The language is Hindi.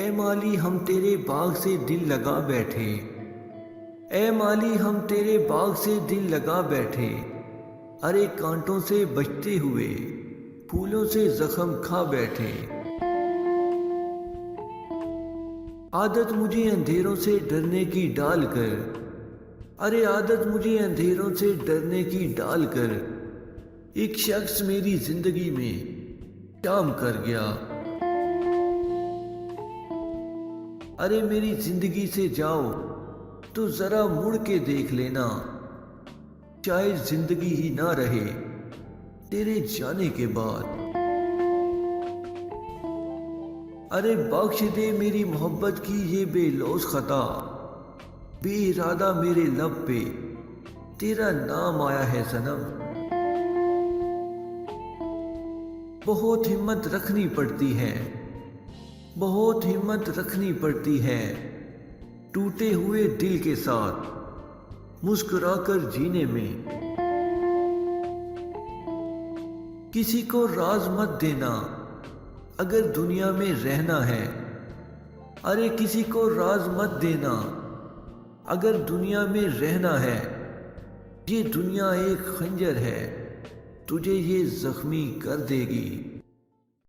ए माली हम तेरे बाग से दिल लगा बैठे, ए माली हम तेरे बाग से दिल लगा बैठे। अरे कांटों से बचते हुए फूलों से जख्म खा बैठे। आदत मुझे अंधेरों से डरने की डाल कर, अरे आदत मुझे अंधेरों से डरने की डाल कर एक शख्स मेरी जिंदगी में शाम कर गया। अरे मेरी जिंदगी से जाओ तो जरा मुड़ के देख लेना, शायद जिंदगी ही ना रहे तेरे जाने के बाद। अरे बख्श दे मेरी मोहब्बत की ये बेलौस खता, बेइरादा मेरे लब पे तेरा नाम आया है सनम। बहुत हिम्मत रखनी पड़ती है, बहुत हिम्मत रखनी पड़ती है टूटे हुए दिल के साथ मुस्कुराकर जीने में। किसी को राज मत देना अगर दुनिया में रहना है, अरे किसी को राज मत देना अगर दुनिया में रहना है। ये दुनिया एक खंजर है, तुझे ये जख्मी कर देगी।